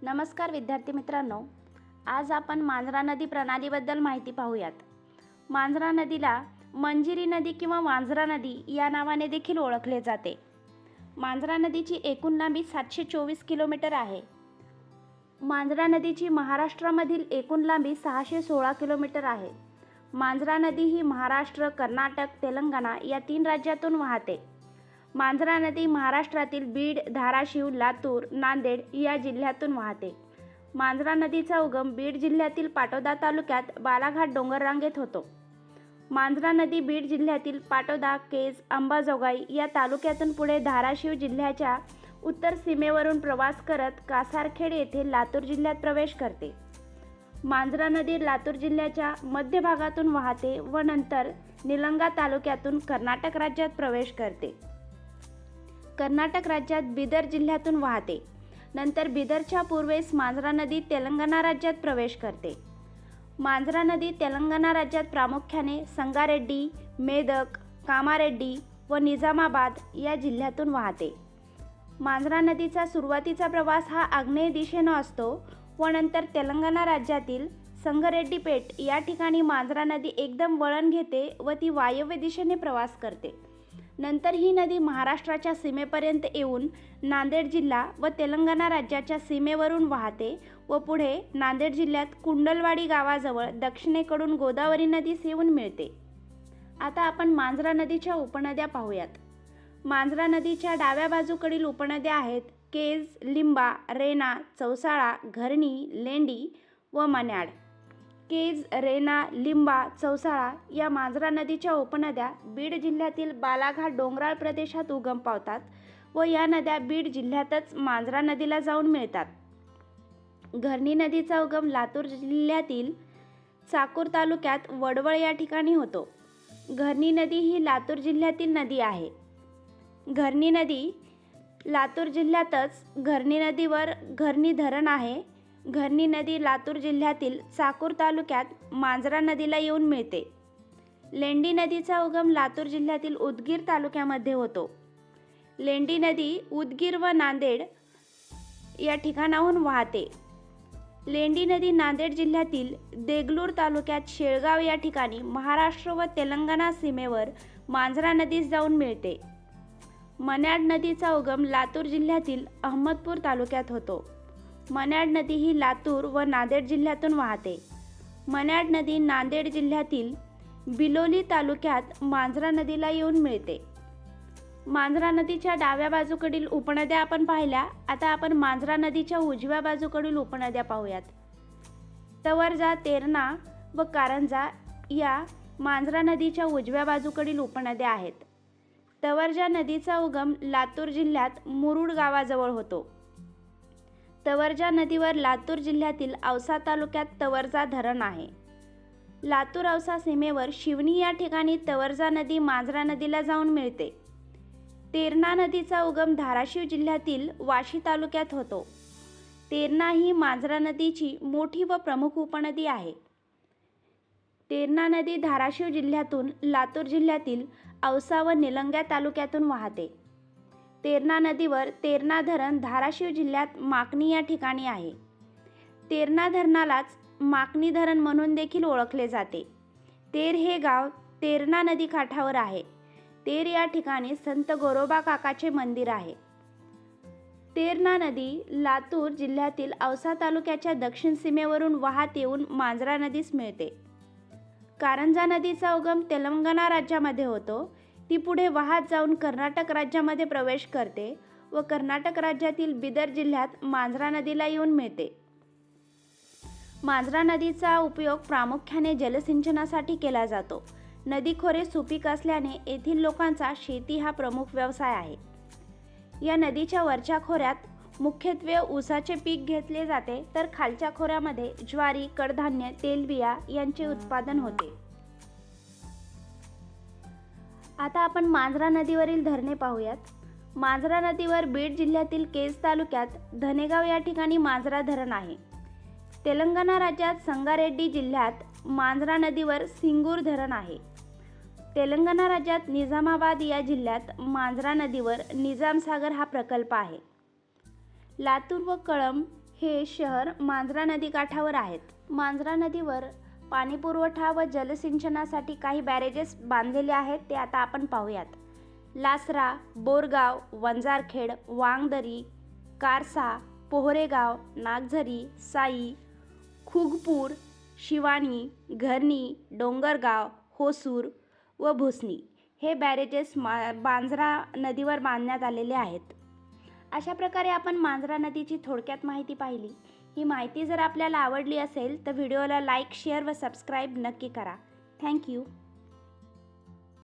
नमस्कार विद्यार्थी मित्रांनो, आज आपण मांजरा नदी प्रणालीबद्दल माहिती पाहूयात. मांजरा नदीला मंजिरी नदी किंवा मांजरा नदी या नावाने देखील ओळखले जाते. मांजरा नदीची एकूण लांबी 724 किलोमीटर आहे. मांजरा नदीची महाराष्ट्रामधील एकूण लांबी 616 किलोमीटर आहे. मांजरा नदी ही महाराष्ट्र, कर्नाटक, तेलंगणा या 3 राज्यातून वाहते. मांजरा नदी महाराष्ट्रातील बीड, धाराशिव, लातूर, नांदेड या जिल्ह्यातून वाहते. मांजरा नदीचा उगम बीड जिल्ह्यातील पाटोदा तालुक्यात बालाघाट डोंगररांगेत होतो. मांजरा नदी बीड जिल्ह्यातील पाटोदा, केज, अंबाजोगाई या तालुक्यातून पुढे धाराशिव जिल्ह्याच्या उत्तर सीमेवरून प्रवास करत कासारखेड येथे लातूर जिल्ह्यात प्रवेश करते. मांजरा नदी लातूर जिल्ह्याच्या मध्य भागातून वाहते व नंतर निलंगा तालुक्यातून कर्नाटक राज्यात प्रवेश करते. कर्नाटक राज्यात बिदर जिल्ह्यातून वाहते. नंतर बिदरच्या पूर्वेस मांजरा नदी तेलंगणा राज्यात प्रवेश करते. मांजरा नदी तेलंगणा राज्यात प्रामुख्याने संगारेड्डी, मेदक, कामारेड्डी व निजामाबाद या जिल्ह्यातून वाहते. मांजरा नदीचा सुरुवातीचा प्रवास हा आग्नेय दिशेने असतो व नंतर तेलंगणा राज्यातील संगारेड्डीपेट या ठिकाणी मांजरा नदी एकदम वळण घेते व ती वायव्य दिशेने प्रवास करते. नंतर ही नदी महाराष्ट्राच्या सीमेपर्यंत येऊन नांदेड जिल्हा व तेलंगणा राज्याच्या सीमेवरून वाहते व पुढे नांदेड जिल्ह्यात कुंडलवाडी गावाजवळ दक्षिणेकडून गोदावरी नदीस येऊन मिळते. आता आपण मांजरा नदीच्या उपनद्या पाहूयात. मांजरा नदीच्या डाव्या बाजूकडील उपनद्या आहेत केज, लिंबा, रेणा, चौसाळा, घरणी, लेंडी व मन्याड. केज, रेणा, लिंबा, चौसाळा या मांजरा नदीच्या उपनद्या बीड जिल्ह्यातील बालाघाट डोंगराळ प्रदेशात उगम पावतात व या नद्या बीड जिल्ह्यातच मांजरा नदीला जाऊन मिळतात. घरणी नदीचा उगम लातूर जिल्ह्यातील चाकूर तालुक्यात वडवळ या ठिकाणी होतो. घरणी नदी ही लातूर जिल्ह्यातील नदी आहे. घरणी नदी लातूर जिल्ह्यातच घरणी नदीवर घरणी धरण आहे. घरणी नदी लातूर जिल्ह्यातील चाकूर तालुक्यात मांजरा नदीला येऊन मिळते. लेंडी नदीचा उगम लातूर जिल्ह्यातील उदगीर तालुक्यामध्ये होतो. लेंडी नदी उदगीर व नांदेड या ठिकाणाहून वाहते. लेंडी नदी नांदेड जिल्ह्यातील देगलूर तालुक्यात शेळगाव या ठिकाणी महाराष्ट्र व तेलंगणा सीमेवर मांजरा नदीस जाऊन मिळते. मन्याड नदीचा उगम लातूर जिल्ह्यातील अहमदपूर तालुक्यात होतो. मन्याड नदी ही लातूर व नांदेड जिल्ह्यातून वाहते. मन्याड नदी नांदेड जिल्ह्यातील बिलोली तालुक्यात मांजरा नदीला येऊन मिळते. मांजरा नदीच्या डाव्या बाजूकडील उपनद्या आपण पाहिल्या. आता आपण मांजरा नदीच्या उजव्या बाजूकडील उपनद्या पाहूयात. तवरजा, तेरणा व कारंजा या मांजरा नदीच्या उजव्या बाजूकडील उपनद्या आहेत. तवरजा नदीचा उगम लातूर जिल्ह्यात मुरुड गावाजवळ होतो. तवरजा नदीवर लातूर जिल्ह्यातील औसा तालुक्यात तवरजा धरण आहे. लातूर औसा सीमेवर शिवणी या ठिकाणी तवरजा नदी मांजरा नदीला जाऊन मिळते. तेरणा नदीचा उगम धाराशिव जिल्ह्यातील वाशी तालुक्यात होतो. तेरणा ही मांजरा नदीची मोठी व प्रमुख उपनदी आहे. तेरणा नदी धाराशिव जिल्ह्यातून लातूर जिल्ह्यातील औसा व निलंगा तालुक्यातून वाहते. तेरणा नदीवर तेरणा धरण धाराशिव जिल्ह्यात माकणी या ठिकाणी आहे. तेरणा धरणालाच माकणी धरण म्हणून देखील ओळखले जाते. तेर हे गाव तेरणा नदी काठावर आहे. तेर या ठिकाणी संत गोरोबा काकाचे मंदिर आहे. तेरणा नदी लातूर जिल्ह्यातील औसा तालुक्याच्या दक्षिण सीमेवरून वाहत येऊन मांजरा नदीस मिळते. कारंजा नदीचा उगम तेलंगणा राज्यामध्ये होतो. ती पुढे वाहत जाऊन कर्नाटक राज्यामध्ये प्रवेश करते व कर्नाटक राज्यातील बिदर जिल्ह्यात मांजरा नदीला येऊन मिळते. मांजरा नदीचा उपयोग प्रामुख्याने जलसिंचनासाठी केला जातो. नदी खोरे सुपीक असल्याने येथील लोकांचा शेती हा प्रमुख व्यवसाय आहे. या नदीच्या वरच्या खोऱ्यात मुख्यत्वे ऊसाचे पीक घेतले जाते तर खालच्या खोऱ्यामध्ये ज्वारी, कडधान्य, तेलबिया यांचे उत्पादन होते. आता आपण मांजरा नदीवरील धरणे पाहूयात. मांजरा नदीवर बीड जिल्ह्यातील केज तालुक्यात धनेगाव या ठिकाणी मांजरा धरण आहे. तेलंगणा राज्यात संगारेड्डी जिल्ह्यात मांजरा नदीवर सिंगूर धरण आहे. तेलंगणा राज्यात निजामाबाद या जिल्ह्यात मांजरा नदीवर निजामसागर हा प्रकल्प आहे. लातूर व कळंब हे शहर मांजरा नदीकाठावर आहेत. मांजरा नदीवर पाणीपुरवठा व जलसिंचनासाठी काही बॅरेजेस बांधलेले आहेत, ते आता आपण पाहूयात. लासरा, बोरगाव, वंजारखेड, वांगदरी, कारसा, पोहरेगाव, नागझरी, साई, खुगपूर, शिवानी, घरणी, डोंगरगाव, होसूर व भुसणी हे बॅरेजेस मांजरा नदीवर बांधण्यात आलेले आहेत. अशा प्रकारे आपण मांजरा नदीची थोडक्यात माहिती पाहिली. ही माहिती जर आपल्याला आवडली असेल तर व्हिडिओला लाईक, शेअर व सबस्क्राईब नक्की करा. थँक्यू.